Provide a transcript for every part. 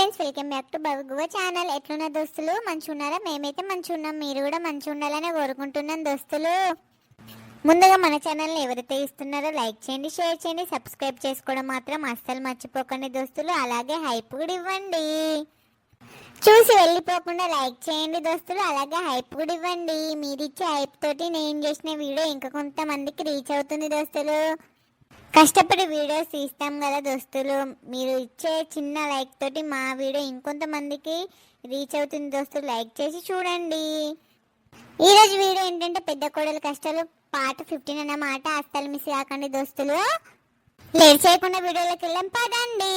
Friends, welcome back to బగువ channel. ఎట్లున్న దోస్తులు, మంచిగా ఉన్నారా? మేమైతే మంచిగా ఉన్నాం. మీరు కూడా మంచిగా ఉండాలని కోరుకుంటున్నాం దోస్తులు. ముందుగా మన ఛానల్ని ఎవరైతే ఇస్తున్నారో లైక్ చేయండి, షేర్ చేయండి, సబ్స్క్రైబ్ చేసుకోవడం మాత్రం అస్సలు మర్చిపోకండి దోస్తులు. అలాగే హైప్ కూడా ఇవ్వండి. చూసి వెళ్ళిపోకుండా లైక్ చేయండి దోస్తులు. అలాగే హైప్ కూడా ఇవ్వండి. మీరు ఇచ్చే హైప్ తోటి నేను చేసిన వీడియో ఇంకా కొంతమందికి రీచ్ అవుతుంది దోస్తులు. కష్టపడి వీడియోస్ తీస్తాం కదా దోస్తులు. మీరు ఇచ్చే చిన్న లైక్ తోటి మా వీడియో ఇంకొంతమందికి రీచ్ అవుతుంది దోస్తులు. లైక్ చేసి చూడండి. ఈరోజు వీడియో ఏంటంటే పెద్ద కోడలు కష్టాలు పార్ట్ 15 అన్నమాట. అస్సలు మిస్ కాకండి దోస్తులు. లేట్ చేయకుండా వీడియోలోకి వెళ్ళాం, పదండి.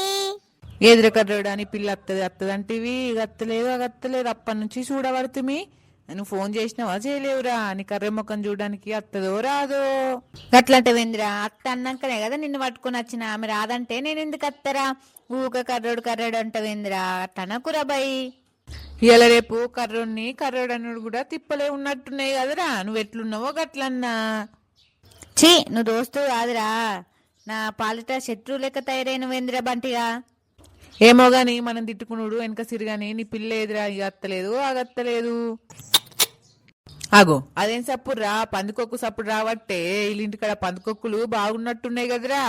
ఎదురుకర్రోడు పిల్ల అత్తది అంటివి అత్తలేదు అప్పటి నుంచి చూడబడుతుంది. నువ్వు ఫోన్ చేసినావా? చేయలేవురా. నీ కర్రె ముఖం చూడడానికి అత్తదో రాదో? అట్లాంటి వెందిరా, అత్త అన్నాకనే కదా నిన్ను పట్టుకుని వచ్చిన. ఆమె రాదంటే నేను ఎందుకు అత్తరా? ఊక కర్రోడు అంటవేందిరా, అట్లనకురా బాయ్. ఇలా రేపు కర్రోడు అన్నాడు కూడా తిప్పలే ఉన్నట్టున్నాయి కదరా. నువ్వు ఎట్లున్నావో గట్లన్నా. చీ, నువ్వు దోస్తు కాదురా, నా పాలిట శత్రువు లెక్క తయారైన వెందిరా బంటిగా. ఏమో గాని మనం తిట్టుకున్నాడు వెనక సిరిగాని నీ పిల్ల ఎదురా, ఇక అత్తలేదు ఆగత్తలేదు. ఆగో, అదేం సప్పుడురా? పందికొక్కు సప్పుడు రావట్టే. వీళ్ళింటికాడ పందికొక్కులు బాగున్నట్టున్నాయి కదరా.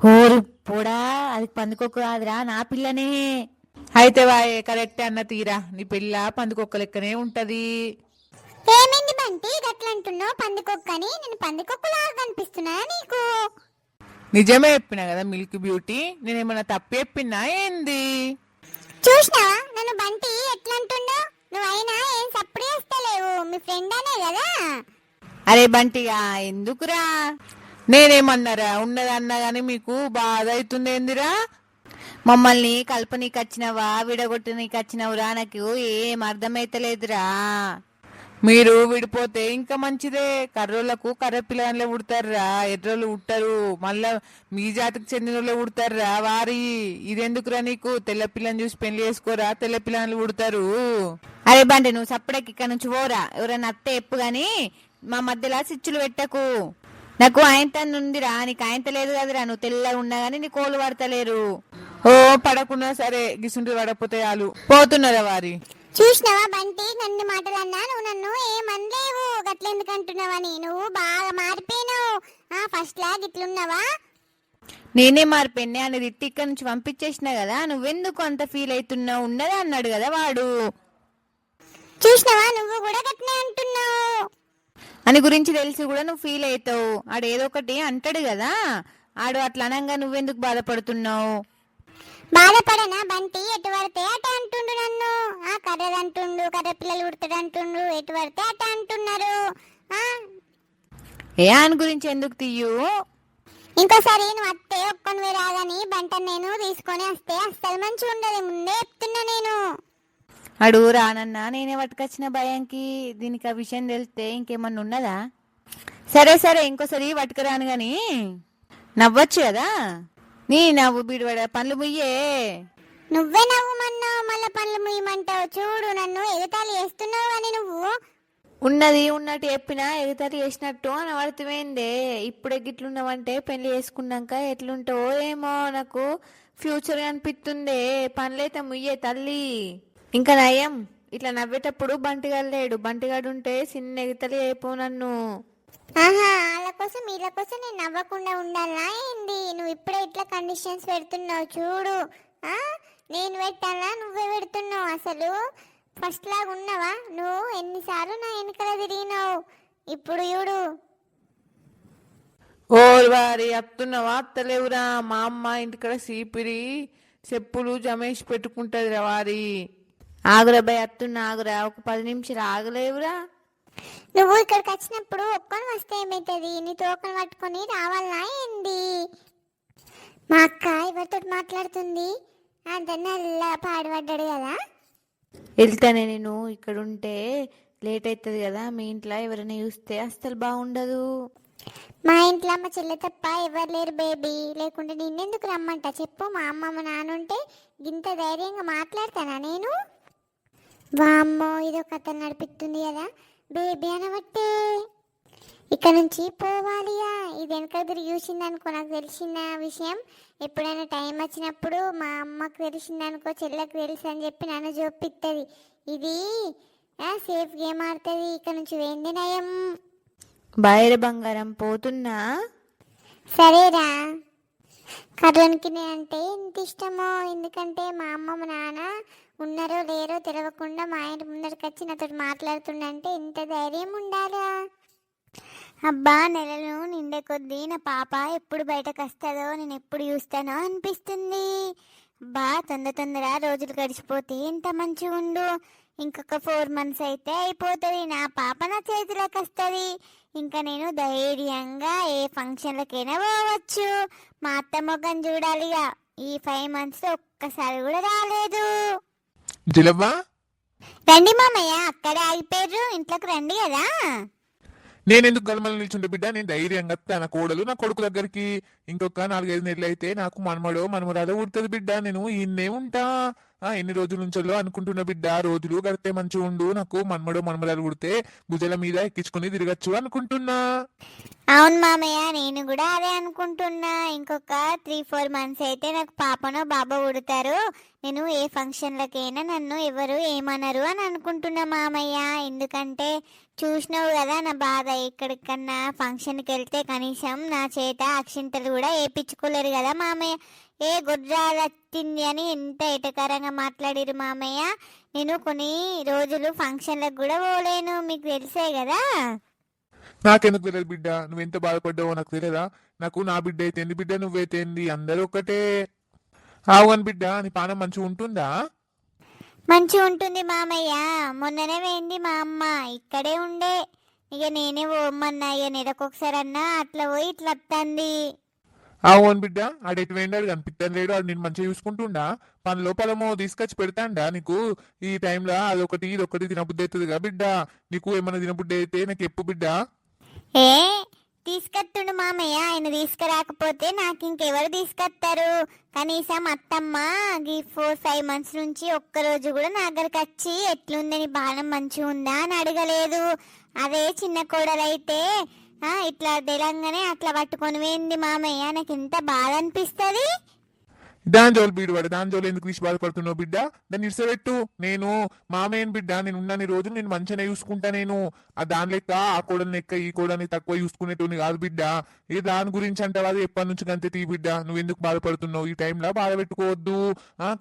ఓరు పోడా, అది పందికొక్కు కాదురా, నా పిల్లనే. అయితే వాయే కరెక్టే అన్న తీరా. నీ పిల్ల పందికొక్క లెక్కనే ఉంటది. ఏమైంది బంటి గట్లంటున్నావు? పందికొక్కని నేను పందికొక్కలాగా కనిపిస్తున్నా నీకు? నిజమే చెప్పినా కదా మిల్క్ బ్యూటీ. నేనేమన్నా తప్పు చెప్పినా ఏంది? చూసినావా నన్ను బంటి ఎట్లంటుండో? నువ్వైనా ఏం సప్పుడు చేస్తలేవు, మీ ఫ్రెండ్ అనే కదా. అరే బంటిగా ఎందుకురా? నేనేమన్నారా? ఉన్నదన్నా గాని మీకు బాధ అవుతుంది ఏందిరా? మమ్మల్ని కల్పనీకి వచ్చినవా విడగొట్టనీకి వచ్చినవురా? నాకు ఏం అర్థమైతలేదురా. మీరు విడిపోతే ఇంకా మంచిదే. కర్రోళ్లకు కర్ర పిల్లలే ఉడతారా, ఎర్రోళ్ళు ఉట్టరు. మళ్ళా మీ జాతికి చెందిన వాళ్ళే ఉడతారా వారి. ఇదెందుకురా నీకు? తెల్ల పిల్లని చూసి పెళ్లి చేసుకోరా, తెల్ల పిల్లలు ఉడతారు. అరే బండి, నువ్వు సప్పుడకి ఇక్కడ నుంచి పోరా. ఎవరైనా అత్తే ఎప్పు గాని మా మధ్యలో సిచ్చులు పెట్టకు. నాకు ఆయనత ఉందిరా, నీకు ఆయనత లేదు కదరా. నువ్వు తెల్లగా ఉన్నా గానీ నీ కోళ్ళు పడతలేరు. ఓ పడకున్నా సరే, గిసుంటి పడకపోతే చాలు. పోతున్నారా వారి? చూసినావా బంటి, నన్ను మాటలు అన్నా నువ్వు నన్ను ఏమనలేవు. గట్లెందుకు అంటున్నావని నువ్వు బాగా మారిపోయినావు. ఫస్ట్ లాగా ఇట్లున్నావా? నేనే మారిపోయినా అని తిట్టి ఇక్కడ నుంచి పంపించేసినా కదా. నువ్వెందుకు అంత ఫీల్ అవుతున్నావు? ఉన్నదా అన్నాడు కదా వాడు. చూసినావా, నువ్వు కూడా గట్లనే అంటున్నావు అని గురించి తెలిసి కూడా నువ్వు ఫీల్ అవుతావు. ఆడు ఏదో ఒకటి అంటాడు కదా. ఆడు అట్లా అనంగా నువ్వెందుకు బాధపడుతున్నావు? బాధపడనా బంటి? ఎటు పడితే అట అంటుండు నన్ను. కర్రది అంటుండు, కర్ర పిల్లలు ఉడతాడు అంటుండు. ఎటు పడితే అట అంటున్నారు. ఏ అని గురించి ఎందుకు తీయు? ఇంకోసారి నువ్వు అత్తే ఒక్కొని రాదని బంట నేను తీసుకొని వస్తే అస్సలు మంచిగా ఉండదు. ముందే చెప్తున్నా నేను. అడు రానన్నా నేనే పట్టుకొచ్చిన భయంకి. దీనికి ఆ విషయం తెలిస్తే ఇంకేమన్నా ఉన్నదా? సరే ఇంకోసారి పట్టుకురాను గాని నవ్వచ్చు కదా. నీ నవ్వు బీడువాడ పనులు ముయ్యే. నువ్వే నవ్వుమన్నావు, మళ్ళా పనులు ముయ్యమంటావు. చూడు, నన్ను ఎగతాళి చేస్తున్నావు అని నువ్వు. ఉన్నది ఉన్నట్టు చెప్పినా ఎగతాళి చేసినట్టు అనవర్థమైందే. ఇప్పుడే గిట్లున్నావంటే పెళ్లి చేసుకున్నాక ఎట్లుంటావో ఏమో నాకు ఫ్యూచర్ అనిపిస్తుంది. పనులైతే ముయ్యే తల్లి. ఇంకా నయం, ఇట్లా నవ్వేటప్పుడు బంటిగాడు లేడు. బంటిగాడు ఉంటే చిన్న ఎగతలి అయిపో నన్ను. వాళ్ళ కోసం వీళ్ళ కోసం నేను నవ్వకుండా ఉండాలా ఏంది? నువ్వు ఇప్పుడే ఇట్లా కండిషన్స్ పెడుతున్నావు చూడు. నేను పెట్టాలా, నువ్వే పెడుతున్నావు? అసలు ఫస్ట్ లాగా ఉన్నావా నువ్వు? ఎన్నిసార్లు నా వెనకాల తిరిగినావు. ఇప్పుడు చూడు. ఓ వారి అత్తున్నావా? అత్తలేవురా. మా అమ్మ ఇంటికాడ సీపిరి చెప్పులు జమేసి పెట్టుకుంటది వారి. ఆగురా భయ్, అత్తున్నా ఆగురా. ఒక 10 నిమిషాలు ఆగలేవురా. నువ్వు ఇక్కడికి వచ్చినప్పుడు ఒక్కని వస్తే ఏమైతుంది? నీ తోకను పట్టుకొని రావాలా ఏంది? మా అక్క ఎవరితో మాట్లాడుతుంది? అలా పాడుపడ్డాడు కదా. వెళ్తానే నేను. ఇక్కడ ఉంటే లేట్ అవుతుంది కదా. మీ ఇంట్లో ఎవరైనా చూస్తే అస్సలు బాగుండదు. మా ఇంట్లో మా చెల్లె తప్ప ఎవరు లేరు బేబీ. లేకుంటే నిన్నెందుకు రమ్మంట చెప్పు? మా అమ్మ మా నాన్న ఉంటే ఇంత ధైర్యంగా మాట్లాడతానా నేను? వామ్మో, ఇదో కథ నడిపిస్తుంది కదా బేబీ అనబట్టే. ఇక్కడ నుంచి పోవాలిగా. ఇది వెనక తిరిగి చూసిందనుకో నాకు తెలిసిన విషయం. ఎప్పుడైనా టైం వచ్చినప్పుడు మా అమ్మకు తెలిసిందనుకో, చెల్లెకు తెలుసు అని చెప్పి నన్ను చూపిస్తుంది. ఇది సేఫ్ గేమ్ ఆడుతుంది. ఇక్కడ నుంచి వేంది నయం. బైర బంగారం పోతున్నా. సరేరా. కర్రనికి నేనంటే ఎంత ఇష్టమో, ఎందుకంటే మా అమ్మ మా నాన్న ఉన్నారో లేరో తెలియకుండా మా ఆయన ముందరికి వచ్చి నాతో మాట్లాడుతుండంటే ఎంత ధైర్యం ఉండాలా. అబ్బా, నెలలు నిండే కొద్దీ నా పాప ఎప్పుడు బయటకు వస్తుందో, నేను ఎప్పుడు చూస్తానో అనిపిస్తుంది. అబ్బా, తొందర రోజులు గడిచిపోతే ఎంత మంచిగా ఉండు. ఇంకొక 4 months అయితే అయిపోతుంది, నా పాప నా చేతిలోకి వస్తుంది. ఇంకా నేను ధైర్యంగా ఏ ఫంక్షన్లకైనా పోవచ్చు. మా అత్త మొగ్గని చూడాలిగా. ఈ 5 months ఒక్కసారి కూడా రాలేదు. జిలవ్వా, రండి మామయ్య, అక్కడే ఆగిపోయారు, ఇంట్లోకి రండి కదా. నేనెందుకు గలమల నిల్చుంటే బిడ్డ, నేను ధైర్యంగా తన కోడలు నా కొడుకు దగ్గరికి. ఇంకొక 4-5 నెలలు అయితే నాకు మనమడో మనమరాదో ఉడుతుంది బిడ్డ. నేను ఇన్నే ఉంటా. ఎన్ని రోజుల నుంచో అనుకుంటున్న బిడ్డ, రోజులు గడితే మంచిగా ఉండు, నాకు మనమడో మనమరాలు ఉడితే భుజల మీద ఎక్కించుకుని తిరగచ్చు అనుకుంటున్నా. అవును మామయ్య, నేను కూడా అదే అనుకుంటున్నా. ఇంకొక 3-4 months అయితే నాకు పాపనో బాబో ఉడతారు. నేను ఏ ఫంక్షన్లకైనా నన్ను ఎవరు ఏమనరు అని అనుకుంటున్నా మామయ్య. ఎందుకంటే చూసినావు కదా నా బాధ. ఎక్కడికన్నా ఫంక్షన్కి వెళ్తే కనీసం నా చేత అక్షింతలు కూడా వేయించుకోలేరు కదా మామయ్య. ఏ గుర్రాలత్తింది అని ఎంత ఎటకారంగా మాట్లాడిరు మామయ్య. నేను కొన్ని రోజులు ఫంక్షన్లకు కూడా పోలేను, మీకు తెలిసే కదా. నాకెందుకు తెలియదు బిడ్డ, నువ్వెంత బాధపడ్డావో నాకు తెలియదా? నాకు నా బిడ్డ అయితేంది బిడ్డ, నువ్వైతేంది, అందరూ ఒకటే. ఆవుగాని బిడ్డ, నీ పానం మంచిగా ఉంటుందా? మంచిగా ఉంటుంది మామయ్య. మొన్ననే పోయింది మా అమ్మ, ఇక్కడే ఉండే. ఇక నేనే పోమన్నా, ఇక నెలకొకసారి అన్నా అట్లా పోయి ఇట్లా వస్తుంది. ఆవుగాని బిడ్డ, ఆడెటు వేయండి కనిపిస్తాను లేడు. ఆడు నేను మంచిగా చూసుకుంటుండా? పనిలో పొలమో తీసుకొచ్చి పెడతాండా నీకు? ఈ టైంలో అదొకటి ఇదొకటి తినబుద్ధి అవుతుందిగా బిడ్డ. నీకు ఏమైనా తినబుద్ధి అయితే నాకు ఎప్పు బిడ్డ. ఏ తీసుకొస్తుండు మామయ్య, ఆయన తీసుకురాకపోతే నాకు ఇంకెవరు తీసుకొస్తారు? కనీసం అత్తమ్మ ఈ 4-5 months నుంచి ఒక్కరోజు కూడా నా దగ్గరకు వచ్చి ఎట్లుందని, బాణం మంచిగా ఉందా అని అడగలేదు. అదే చిన్న కోడలైతే ఇట్లా తెలంగానే అట్లా పట్టుకొని పోయింది మామయ్య. నాకు ఎంత బాధ అనిపిస్తుంది. దాని జోలు బీడువాడు, దాని జోలు ఎందుకు తీసి బాధపడుతున్నావు బిడ్డ? దాన్ని ఇడిసబెట్టు. నేను మామయ్యని బిడ్డ, నేను ఉన్నన్ని రోజులు నేను మంచిగా చూసుకుంటా. నేను దాని లెక్క ఆ కోడని లెక్క ఈ కోడని తక్కువ చూసుకునేటోని కాదు బిడ్డ. ఏ దాని గురించి అంటే అది ఎప్పటి నుంచి అంతే తీ బిడ్డ. నువ్వు ఎందుకు బాధపడుతున్నావు? ఈ టైంలో బాధ పెట్టుకోవద్దు.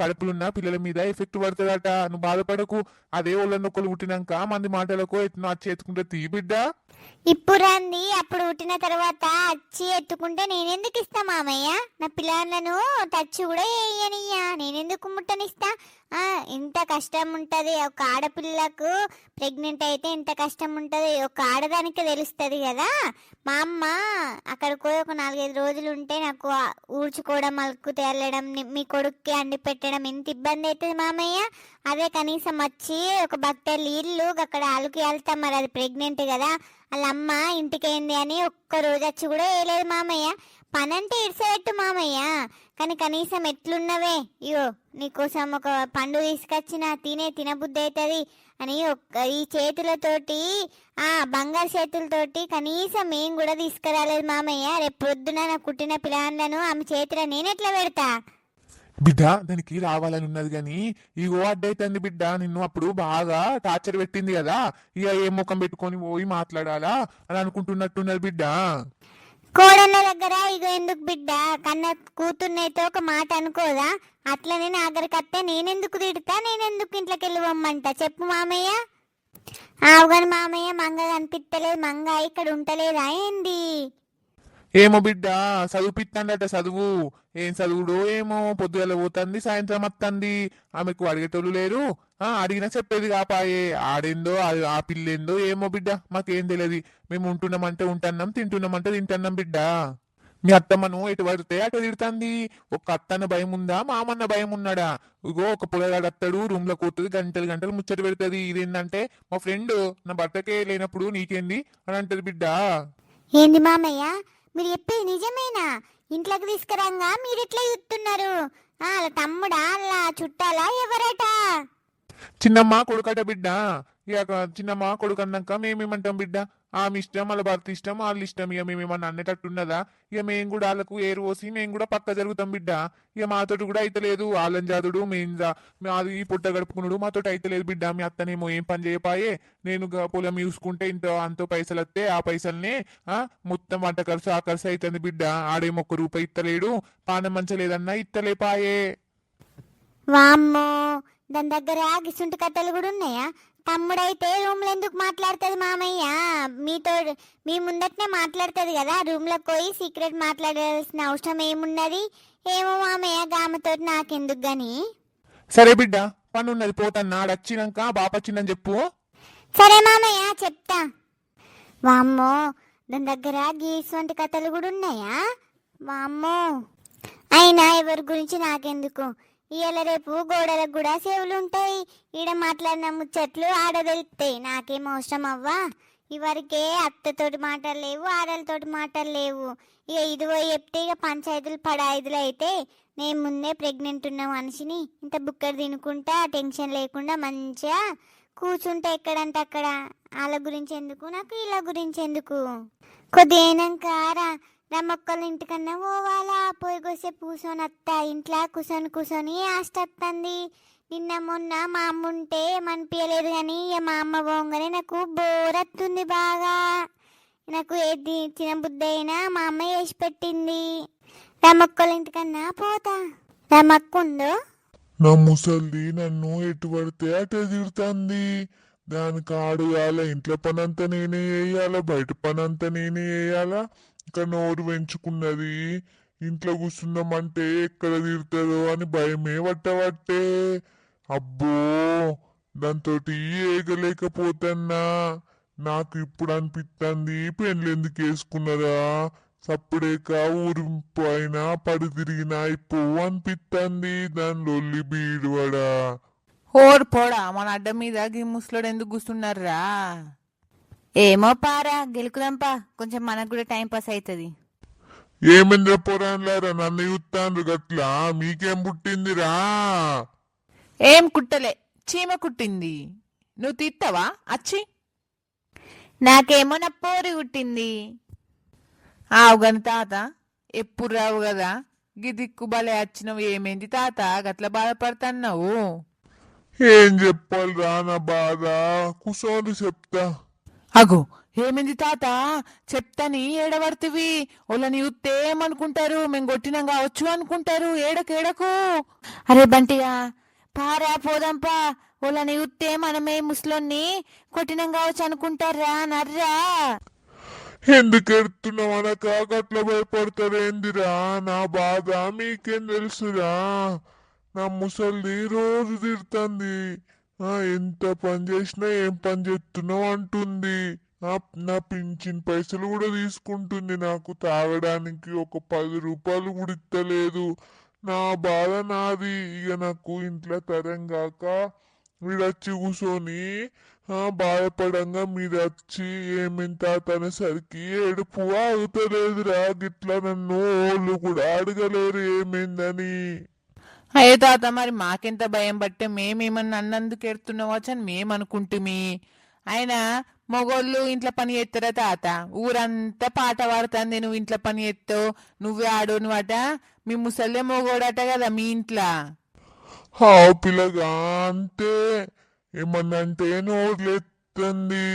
కడుపులున్న పిల్లల మీద ఎఫెక్ట్ పడుతుందట. నువ్వు బాధపడకు. అదే వాళ్ళనొక్కరు పుట్టినాక మంది మాటలకు ఎత్తున వచ్చి ఎత్తుకుంటే తీ బిడ్డ. ఇప్పుడు అంది, అప్పుడు పుట్టిన తర్వాత వచ్చి ఎత్తుకుంటే నేనెందుకు ఇస్తా మామయ్య? నా పిల్లలను టచ్ కూడా వేయనియ్యా, నేనెందుకు ముట్టనిస్తా? ఎంత కష్టం ఉంటుంది ఒక ఆడపిల్లకు. ప్రెగ్నెంట్ అయితే ఎంత కష్టం ఉంటుంది ఒక ఆడదానికి తెలుస్తుంది కదా. మా అమ్మ అక్కడికి పోయి ఒక 4-5 రోజులు ఉంటే నాకు ఊడ్చుకోవడం, అలుకు తేలడం, మీ కొడుక్కి అండి పెట్టడం ఎంత ఇబ్బంది అవుతుంది మామయ్య. అదే కనీసం వచ్చి ఒక బకెట్ నీళ్ళు అక్కడ అలుకు వెళ్తాం, మరి అది ప్రెగ్నెంట్ కదా. వాళ్ళ అమ్మ ఇంటికేంది అని ఒక్క రోజు వచ్చి కూడా వేయలేదు మామయ్య. పని అంటే ఇడిసెట్టు మామయ్య, కానీ కనీసం ఎట్లున్నవే, ఇయో నీకోసం ఒక పండు తీసుకొచ్చిన తినబుద్ధి అవుతుంది అని ఈ చేతులతోటి, బంగారు చేతులతోటి కనీసం ఏం కూడా తీసుకురాలేదు మామయ్య. రేపు పొద్దున నా కుట్టిన పిల్లలను ఆమె చేతిలో నేనెట్లా పెడతా? బిడ్డ, దానికి రావాలని ఉన్నది గాని ఇగో అడ్డైతుంది బిడ్డ. నిన్ను అప్పుడు బాగా టార్చర్ పెట్టింది కదా, ఇక ఏ ముఖం పెట్టుకొని పోయి మాట్లాడాలా అని అనుకుంటున్నట్టున్నది బిడ్డ. కోడళ్ళ దగ్గర ఇగో ఎందుకు బిడ్డ? కన్న కూతుర్నైతే ఒక మాట అనుకోదా? అట్లనే నా దగ్గరికి వస్తే నేనెందుకు తిడతా, నేనెందుకు ఇంట్లోకి వెళ్ళి పోమ్మంట? చెప్పు మామయ్య. ఆవుగాని మామయ్య, మంగ కనిపిస్తలేదు, మంగ ఇక్కడ ఉంటలేదా ఏంది? ఏమో బిడ్డ, చదువుపిస్తాండట. చదువు ఏం చదువుడో ఏమో, పొద్దుగల పోతుంది సాయంత్రం వస్తుంది. ఆమెకు అడిగేటోళ్ళు లేరు. అడిగినా చెప్పేది కాపాయే. ఆడేందో ఆ పిల్లేందో ఏమో బిడ్డ, మాకేం తెలియదు. మేము ఉంటున్నామంటే ఉంటున్నాం, తింటున్నామంటే తింటున్నాం బిడ్డ. మీ అత్తమ్మను ఎటు పడితే అటు తిడుతుంది. ఒక అత్తన్న భయం ఉందా, మామన్న భయం ఉన్నాడా? ఇగో ఒక పొలగాడు అత్తడు, రూమ్ లో కూతుంది, గంటలు గంటలు ముచ్చట పెడుతుంది. ఇదేంటంటే మా ఫ్రెండ్ నా భర్తకే లేనప్పుడు నీకేంది అని అంటది బిడ్డ. ఏంది మామయ్య, మీరు చెప్పేది నిజమేనా? ఇంట్లోకి తీసుకురాగా మీరు ఎట్లా చూస్తున్నారు? వాళ్ళ తమ్ముడా, వాళ్ళ చుట్టాలా, ఎవరట? చిన్నమ్మ కొడుకట బిడ్డ. ఇక చిన్నమ్మ కొడుకు అన్నాక మేమేమంటాం బిడ్డ ఆమె ఇష్టం వాళ్ళ భర్త ఇష్టం వాళ్ళ ఇష్టం, ఇక మేమేమన్నా అన్నట్టున్నదా? ఇక మేము కూడా వాళ్ళకు ఏరు పోసి మేము కూడా పక్క జరుగుతాం బిడ్డ. ఇక మాతోటి కూడా అయితలేదు వాళ్ళని జాతుడు అది పుట్ట గడుపుకున్నాడు మాతోటి అయితలేదు బిడ్డ. మీ అత్తనేమో ఏం పని చేయపాయే, నేను పొలం చూసుకుంటే ఇంత అంతో పైసలు వస్తే ఆ పైసల్ని మొత్తం వంట ఖర్చు ఆ ఖర్చు అవుతుంది బిడ్డ. ఆడేమో ఒక్క రూపాయి ఇత్తలేడు, పానం మంచలేదన్నా ఇత్తలేపాయే. వామ్మో, దాని దగ్గర గిసుంటి కథలు కూడా ఉన్నాయా? తమ్ముడైతే రూమ్లో ఎందుకు మాట్లాడుతుంది మామయ్య? మీ ముందటనే మాట్లాడుతుంది కదా, రూమ్లోకి పోయి సీక్రెట్ మాట్లాడాల్సిన అవసరం ఏమున్నది? ఏమో మామయ్య, గామతోటి నాకెందుకు గాని. సరే బిడ్డ పని ఉన్నది పోతన్నా, ఆడొచ్చినాక బాపచ్చిందని చెప్పు. సరే మామయ్య చెప్తా. వామ్మో, దాని దగ్గర గీసుంటి కథలు కూడా ఉన్నాయా? వామ్మో, అయినా ఎవరి గురించి నాకెందుకు, ఇవాళ రేపు గోడలకు కూడా సేవలు ఉంటాయి. ఈడ మాట్లాడిన ముచ్చట్లు ఆడ తెలుస్తాయి, నాకేం అవసరం అవ్వా. ఇవరికే అత్తతోటి మాటలు లేవు, ఆడలతోటి మాటలు లేవు. ఇక ఇదిగో చెప్తే ఇక పంచాయతీలు పడాయిదులు అయితే నేను ముందే ప్రెగ్నెంట్ ఉన్న మనిషిని ఇంత బుక్కడు తినుకుంటా టెన్షన్ లేకుండా మంచిగా కూర్చుంటే ఎక్కడంటే అక్కడ. వాళ్ళ గురించి ఎందుకు నాకు, వీళ్ళ గురించి ఎందుకు? కొద్దిగా అయినాక రమ్మొక్కల ఇంటికన్నా పోవాలా, పోయి కొసేపు కూర్చొని అత్త ఇంట్లో కూర్చొని ఆస్తంది. నిన్న మొన్న మా అమ్మ ఉంటే మనిపించలేదు కానీ ఇక మా అమ్మ పోగానే నాకు బోర్ వస్తుంది బాగా. నాకు ఏది తినబుద్ధి అయినా మా అమ్మ వేసి పెట్టింది. రమ్మొక్కల ఇంటికన్నా పోతా. రమ్మక్క ఉందో? నా ముసల్ది నన్ను ఎటు పడితే అటే తిడుతుంది. దానికి ఆడుగాల ఇంట్లో పని అంతా నేనే వేయాలా, బయట పని అంతా నేనే వేయాలా. ఇంకా నోరు పెంచుకున్నది, ఇంట్లో కూర్చుందామంటే ఎక్కడ తిడుతుందో అని భయమే పట్టబట్టే. అబ్బో, దాంతో ఏగలేకపోతున్నా. నాకు ఇప్పుడు అనిపిస్తుంది పెళ్ళి ఎందుకు వేసుకున్నదా, సప్పుడేక ఊరి పైన పడి తిరిగినా ఇప్పుడు అనిపిస్తుంది. దాని లొల్లి బీడువడా. ఓర్ పోడా, మన అడ్డ మీద గీ ముసలోడు ఎందుకు కూర్చున్నారా? ఏమో పారా, గెలుకుదాంపా, కొంచెం మనకు కూడా టైం పాస్ అవుతుంది. ఏమైందిరా పోరాన్లారా, నన్ను చూస్తాండ్రు గట్లా? మీకేం పుట్టిందిరా? ఏం కుట్టలే, చీమ కుట్టింది. నువ్వు తీస్తావా అచ్చి? నాకేమో నా పోరి కుట్టింది. ఆవుగని తాత ఎప్పుడు రావు కదా, గిదిక్కు బలే వచ్చినవు. ఏమైంది తాత గట్ల బాధపడుతున్నావు? ఏం చెప్పాలిరా నా బాధ, కూసోని చెప్తా. అగో ఏమైంది తాత, చెప్తాని ఏడబడుతుంది. వాళ్ళని చూస్తే ఏమనుకుంటారు, మేము కొట్టినాం కావచ్చు అనుకుంటారు. ఏడకు. అరే బంటిగా పారా పోదాంపా, వాళ్ళని చూస్తే మనమే ముసలోన్ని కొట్టినాం కావచ్చు అనుకుంటారా నర్రా. ఎందుకు ఎడుతున్నావు అనక గట్ల భయపడతారేందిరా? నా బాధ మీకేం తెలుసురా? నా ముసల్ది రోజు తిడుతుంది. ఎంత పని చేసినా ఏం పని చేస్తున్నావు అంటుంది. నా పింఛన్ పైసలు కూడా తీసుకుంటుంది. నాకు తాగడానికి ఒక 10 రూపాయలు కూడా ఇస్తలేదు. నా బాధ నాది. ఇక నాకు ఇంట్లో తరం కాక వీడొచ్చి కూర్చొని బాధపడంగా మీరు వచ్చి ఏమింత అనేసరికి ఏడుపు ఆగుతలేదురా. గిట్లా నన్ను వాళ్ళు కూడా అడగలేరు ఏమైందని. అయ్యే తాత, మరి మాకెంత భయం బట్టే మేమేమన్నా అన్నందుకు ఎడుతున్నావచ్చు అని మేమనుకుంటుమి. అయినా మొగోళ్ళు ఇంట్లో పని చేస్తారా తాత? ఊరంతా పాట పాడుతుంది, నువ్వు ఇంట్లో పని చేస్తావు, నువ్వే ఆడోనువాట. మీ ముసల్లే మొగోడట కదా మీ ఇంట్లో. పిల్లగా అంతే, ఏమన్నా అంటే నోర్లేస్తుంది.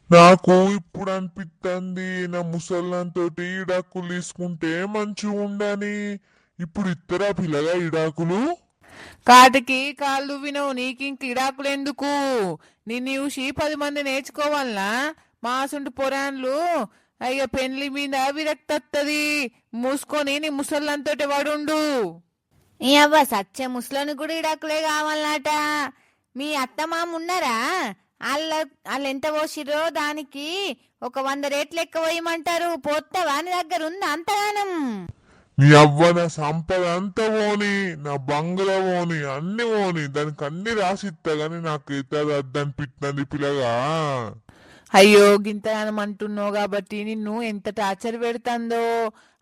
నాకు ఇప్పుడు అనిపిస్తుంది నా ముసల్లంతోటి ఇడాకులు తీసుకుంటే మంచిగా ఉండని. ఇప్పుడు ఇద్దరా పిల్లగా ఇడాకులు? కాటికి కాళ్ళు వినవు, నీకింక ఇడాకులు ఎందుకు? నిన్ను చూసి 10 మంది నేర్చుకోవాలనా? మాసుంటి పొరాన్లు అయ్యో పెళ్లి మీద విరక్తత్తది. మూసుకొని నీ ముసళ్ళంతోటి వాడుండు. ఈ అవ్వ సత్య ముసలోని కూడా ఇడాకులే కావాలన్నట. మీ అత్తమామ ఉన్నారా? వాళ్ళు ఎంత పోసిరో దానికి ఒక 100 రేట్లు ఎక్కువ వేయమంటారు. పోతావా? నీ దగ్గర ఉందా అంతగానం? నీ అవ్వ నా సంపద అంతా పోని, నా బంగ్లా పోని, అన్ని పోని, దానికి అన్ని రాసిస్తా గాని నాకు ఇతర అద్దనిపిస్తుంది పిల్లగా. అయ్యో గింతగానం అంటున్నావు కాబట్టి నిన్ను ఎంత టార్చర్ పెడుతుందో.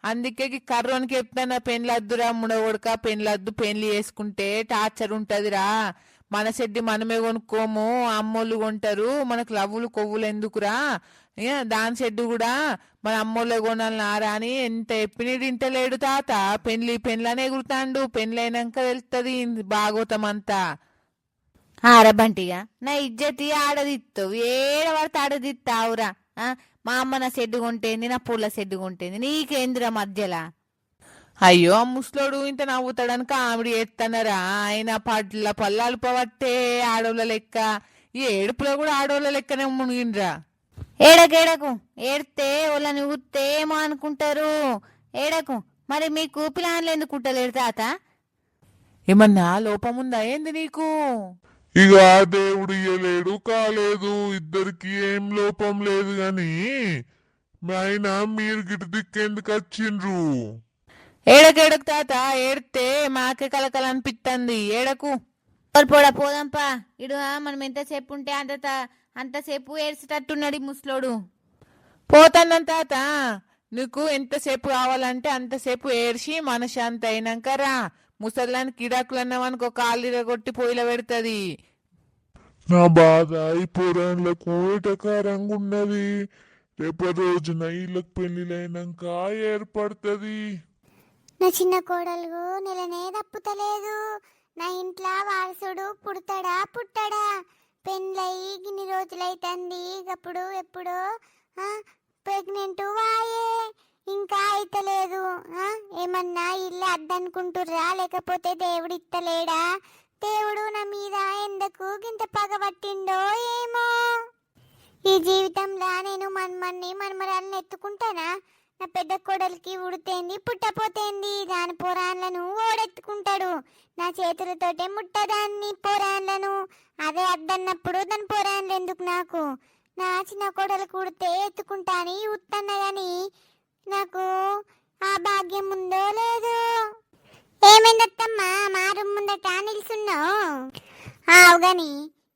అందుకే కర్రోనికి చెప్తాను, పెళ్ళొద్దురా ముడగొడక, పెళ్ళొద్దు, పెళ్లి చేసుకుంటే టార్చర్ ఉంటదిరా. మన షెడ్డి మనమే కొనుక్కోము, అమ్మోళ్ళు కొంటారు, మనకు లవ్వులు కొవ్వులు ఎందుకురా, దాని షెడ్డు కూడా మన అమ్మోళ్ళే కొనాలన్నారా అని ఎంత చెప్పినీడు ఇంటలేడు తాత. పెళ్ళనే ఎగురుతాండు, పెళ్ళైనాక తెలుస్తుంది భాగవతం అంతా. ఆరబంటిగా నా ఇజ్జతి ఆడదిస్తావు, ఏడ పడితే ఆడదిస్తావురా. మా అమ్మ నా షెడ్డు కొంటేంది, నా పూల షెడ్డు కొంటేంది, నీకేందిరా మధ్యలా? అయ్యో ఆ ముసలోడు ఇంత నవ్వుతాడని కామెడీ చేస్తున్నారా, ఆయన పల్లాలు పవట్టే ఆడోళ్ళ లెక్క, ఈ ఏడుపులో కూడా ఆడోళ్ళ లెక్కనే మునిగిండ్రా. ఏడకేడకు ఏడితే వాళ్ళని ఊస్తే ఏమో అనుకుంటారు. ఏడకు మరి మీకు పిల్లలు ఎందుకు కుట్టలేడు తాత? ఏమన్నా లోపం ఉందా ఏంది నీకు? ఇక ఆ దేవుడు ఇయ్యలేడు కాలేదు, ఇద్దరికి ఏం లోపం లేదు గాని అయినా మీరు గిటి దిక్కేందుకు వచ్చిండ్రు? ఏడకేడకు తాత, ఏడితే మాకే కలకల అనిపిస్తుంది, ఏడకు. పోడా పోదాంపా ఇడు. మనం ఎంతసేపు ఉంటే అంతసేపు ఏడ్చేటట్టున్నాడు ఈ ముసలోడు. పోతాన్నాను తాత, నీకు ఎంతసేపు కావాలంటే అంతసేపు ఏడ్చి మనశాంతి అయినాక రా. ముసల్లానికి కిడాకులు అన్నామనుకో కాళ్ళు కొట్టి పొయ్యిలో పెడుతుంది. నా బాధ ఈ పురాణులకు ఎటకారంగా ఉన్నది. రేపటి రోజున వీళ్ళకి పెళ్లిలైనాక ఏర్పడుతుంది. నా చిన్న కోడలు నెలనే తప్పుతలేదు. నా ఇంట్లో వారసుడు పుట్టడా? పెళ్ళయి ఇన్ని రోజులైతుంది, అప్పుడు ఎప్పుడో ప్రెగ్నెంట్ వాయే, ఇంకా అయితలేదు. ఏమన్నా ఇల్లు అద్దనుకుంటుర్రా, లేకపోతే దేవుడు ఇత్తలేడా? దేవుడు నా మీద ఎందుకు గింత పగబట్టిండో ఏమో. ఈ జీవితంలో నేను మన్మరాలను ఎత్తుకుంటానా? నా పెద్ద కోడలికి ఉడితేంది పుట్టపోతేంది, దాని పొరాన్లను ఓడెత్తుకుంటాడు. నా చేతులతోటే ముట్టదాన్ని పొరాన్లను. అదే అద్దన్నప్పుడు దాని పొరాన్లు ఎందుకు నాకు? నా చిన్న కోడలు కుడితే ఎత్తుకుంటా అని ఉత్తన్నా గాని నాకు ఆ భాగ్యం ఉందో లేదో. ఏమైందత్తమ్మా మా రూమ్ ముందట నిల్చున్నావు? ఆవు గాని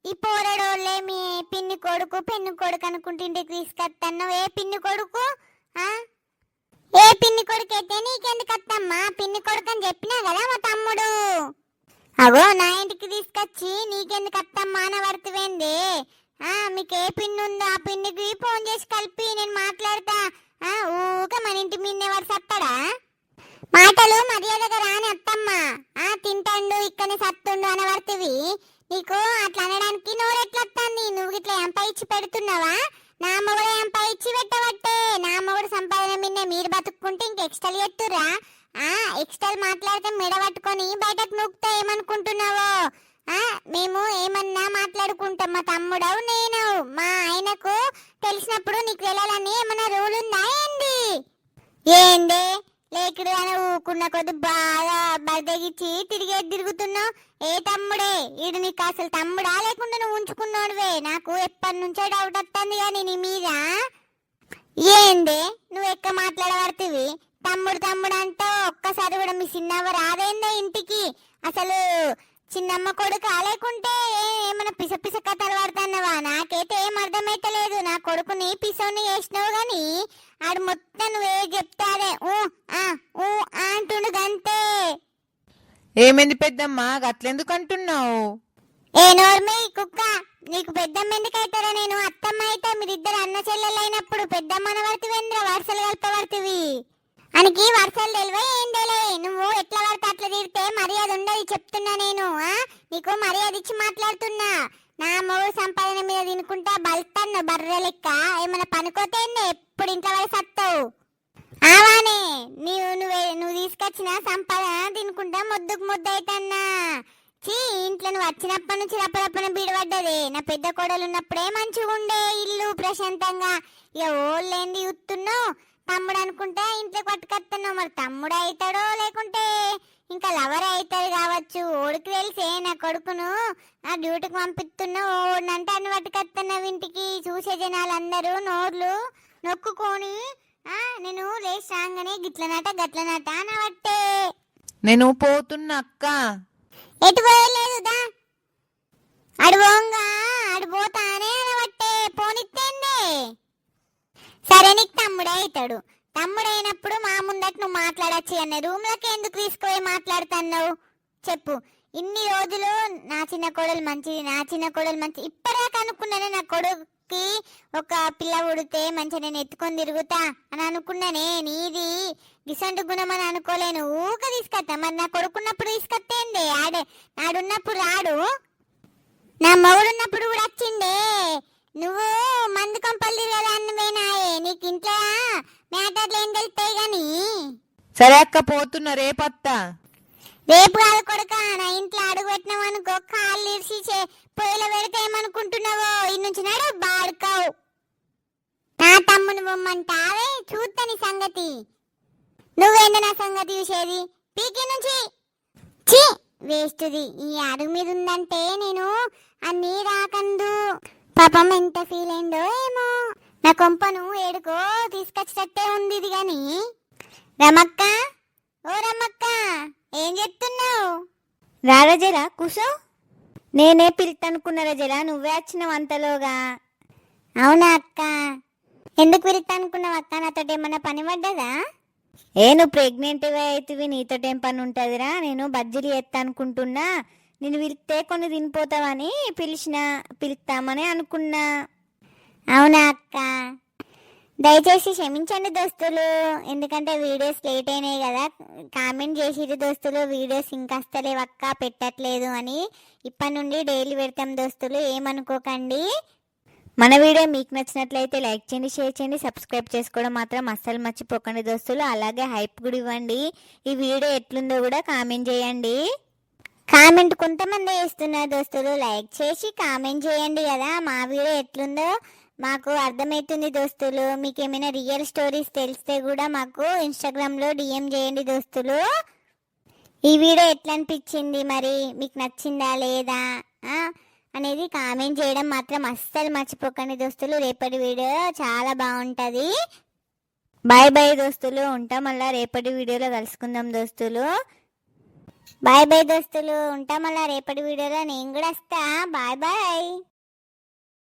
ఈ పోరడోళ్ళే మీ పిన్ని కొడుకు పెన్ను కొడుకు అనుకుంటే ఇంటికి తీసుకొస్తున్నావు. ఏ పిన్ని కొడుకు? ఏ పిన్ని కొడుకు అయితే నీకెందుకు అత్తమ్మా? పిన్ని కొడుకు అని చెప్పినా కదా మా తమ్ముడు. అగో నా ఇంటికి తీసుకొచ్చి నీకెందుకు అత్తమ్మా అని పడుతువేంది? మీకు ఏ పిన్ని ఉందో ఆ పిన్నికి ఫోన్ చేసి కలిపి నేను మాట్లాడతా. ఊక మన ఇంటి మీదనే వాడు సత్తాడా? మాటలు మర్యాదగా రాని అత్తమ్మా. తింటాండు ఇక్కడనే సత్తుండు అనబడుతుంది. నీకు అట్లా అనడానికి నోరెట్లా వస్తుంది? నువ్వు ఇట్లా ఎంపై ఇచ్చి పెడుతున్నావా? నా మొగుడు ఎంపై ఇచ్చి పెట్టబట్టే. నా మొగుడు సంపాదన మీదే మీరు బతుక్కుంటే ఇంక ఎక్స్ట్రాలు ఎత్తురా. ఎక్స్ట్రాలు మాట్లాడితే మెడ పట్టుకొని బయటకు నూకుతా ఏమనుకుంటున్నావో? మేము ఏమన్నా మాట్లాడుకుంటాం. మా తమ్ముడవు నేను మా ఆయనకు తెలిసినప్పుడు నీకు వెళ్ళాలని ఏమన్నా రూల్ ఉందా ఏంది? లేకుడు అని ఊకున్న కొద్ది బాగా బద్దగిచ్చి తిరుగుతున్నావు. ఏ తమ్ముడే ఈడు? నీకు అసలు తమ్ముడా లేకుండా నువ్వు ఉంచుకున్నాడువే? నాకు ఎప్పటి నుంచో డౌట్ వస్తుంది కానీ నీ మీద. ఏంది నువ్వు ఎక్క మాట్లాడబడుతుంది? తమ్ముడు అంటే ఒక్కసారి కూడా మీ చిన్నవ్వ రాదేందో ఇంటికి? అసలు చిన్నమ్మ కొడుకు లేకుంటే ఏమైనా పిస కథలు పడుతున్నావా? నాకైతే ఏం అర్థమైతలేదు. నా కొడుకుని పిసోని చేసినావు గాని ఆడు మొత్తం నువ్వే చెప్తారే అంటుండు గంతే. ఏమైంది పెద్దమ్మ గట్లెందుకు అంటున్నావు? ఏ నోర్మే కుక్క, నీకు పెద్దమ్మ ఎందుకు అవుతారా? నేను అత్తమ్మ అయితే మీరిద్దరు అన్న చెల్లెలు అయినప్పుడు పెద్దమ్మ అనబడుతువేంద్ర వరుసలు కలపబడుతుంది. అనికి వర్షాలు తెలివే ఏం తెలివే? నువ్వు ఎట్లా పడితే అట్లా తిడితే మర్యాద ఉండదు చెప్తున్నా నేను. నీకు మర్యాద ఇచ్చి మాట్లాడుతున్నా. నా మొగుడు సంపాదన మీద తినుకుంటా బల్తాను బర్రె లెక్క. ఏమైనా పనుకోతే ఎప్పుడు ఇంట్లో వరకు సత్తావు. ఆవానే నువ్వు తీసుకొచ్చిన సంపాదన తినుకుంటా మొద్దుకు ముద్దు అవుతాన్నా. ఇంట్లో నువ్వు వచ్చినప్పటి నుంచి రప్పరప్పన బీడపడ్డది. నా పెద్ద కోడలు ఉన్నప్పుడే మంచిగా ఉండే ఇల్లు ప్రశాంతంగా. ఇక ఓళ్ళేంది చూస్తున్నావు? తమ్ముడు అనుకుంటే ఇంట్లో పట్టుకొస్తున్నావు. మరి తమ్ముడు అవుతాడో లేకుంటే ఇంకా లవర్ అవుతాడు కావచ్చు. ఓడికి తెలిసే నా కొడుకును నా డ్యూటీకి పంపిస్తున్నావు. ఓడినంటే అన్ని పట్టుకొస్తున్నావు ఇంటికి. చూసే జనాలందరూ నోర్లు నొక్కుకొని నేను లేచి రాగానే గిట్లనట గట్లనట అనబట్టే. నేను పోతున్నా అక్క. ఎటు పోయలేదుదా? అడిపోతానే అనబట్టే పోనిత్తేందే. సరే నీకు తమ్ముడే అవుతాడు. తమ్ముడైనప్పుడు మా ముందట నువ్వు మాట్లాడచ్చు అన్న రూమ్ లోకి ఎందుకు తీసుకుపోయి మాట్లాడుతున్నావు చెప్పు? ఇన్ని రోజులు నా చిన్న కోడలు మంచిది, నా చిన్న కోడలు మంచిది, ఇప్పటిదాకా అనుకున్నానే నా కొడుకుకి ఒక పిల్ల పుడితే మంచిగా నేను ఎత్తుకొని తిరుగుతా అని అనుకున్నానే. నీది గిసంటు గుణం అని అనుకోలేను, ఊక తీసుకొస్తా. మరి నా కొడుకున్నప్పుడు తీసుకొస్తేంది, నాడున్నప్పుడు రాడు, నా మొగుడున్నప్పుడు కూడా వచ్చిండే. నువ్వు మందు కొంపలు తిరగదా అన్నవేనాయే, నీకు ఇంట్లో మ్యాటర్లు ఏం తెలుస్తాయి గాని. సరే అక్క పోతున్నా, రేపత్తా. రేపు కాదు కొడుక, నా ఇంట్లో అడుగు పెట్టినావు అనుకో, కాళ్ళు ఇరిసి పొయ్యిలో పెడితే ఏమనుకుంటున్నావో. ఈ నుంచి నాడు బాడుకావు. నా తమ్ముని బొమ్మంటావే, చూస్తా నీ సంగతి. నువ్వేంద నా సంగతి చూసేది, పీకి నుంచి ఛీ వేస్ట్ది. ఈ అడుగు మీద ఉందంటే నేను అన్నీ రాకందు. పాపం ఎంత ఫీల్ అయిందో ఏమో. నా కొంపను ఏడుకో తీసుకొచ్చేటట్టే ఉంది ఇది గాని. రమక్క, ఓ రమక్క, ఏం చెప్తున్నావు? రారా జరా కూసో. నేనే పిలుతానుకున్నారా జరా, నువ్వే వచ్చినావు అంతలోగా. అవునా అక్క, ఎందుకు పిలుస్తానుకున్నావు అక్క? నాతోటి ఏమన్నా పని పడ్డదా? నువ్వు ప్రెగ్నెంట్ అవుతుంది, నీతోటేం పని ఉంటుందిరా. నేను బజ్జీలు చేస్తా అనుకుంటున్నా, నేను పిలిస్తే కొన్ని తినిపోతావని పిలుస్తామని అనుకున్నా. అవునా అక్క, దయచేసి క్షమించండి దోస్తులు, ఎందుకంటే వీడియోస్ లేట్ అయినాయి కదా. కామెంట్ చేసిరు దోస్తులు, వీడియోస్ ఇంకా వస్తలేవక్క, పెట్టట్లేదు అని. ఇప్పటి నుండి డైలీ పెడతాం దోస్తులు, ఏమనుకోకండి. మన వీడియో మీకు నచ్చినట్లయితే లైక్ చేయండి, షేర్ చేయండి, సబ్స్క్రైబ్ చేసుకోవడం మాత్రం అస్సలు మర్చిపోకండి దోస్తులు. అలాగే హైప్ కూడా ఇవ్వండి. ఈ వీడియో ఎట్లుందో కూడా కామెంట్ చేయండి. కామెంట్ కొంతమంది చేస్తున్నారు దోస్తులు, లైక్ చేసి కామెంట్ చేయండి కదా. మా వీడియో ఎట్లుందో మాకు అర్థమవుతుంది దోస్తులు. మీకు ఏమైనా రియల్ స్టోరీస్ తెలిస్తే కూడా మాకు ఇన్స్టాగ్రామ్లో డిఎం చేయండి దోస్తులు. ఈ వీడియో ఎట్లా అనిపించింది, మరి మీకు నచ్చిందా లేదా అనేది కామెంట్ చేయడం మాత్రం అస్సలు మర్చిపోకండి దోస్తులు. రేపటి వీడియో చాలా బాగుంటుంది. బాయ్ బాయ్ దోస్తులు, ఉంటాం. మళ్ళీ రేపటి వీడియోలో కలుసుకుందాం దోస్తులు. బాయ్ బాయ్ దోస్తులు, ఉంటాం. మళ్ళీ రేపటి వీడియోలో నేను కూడా వస్తా. Bye bye.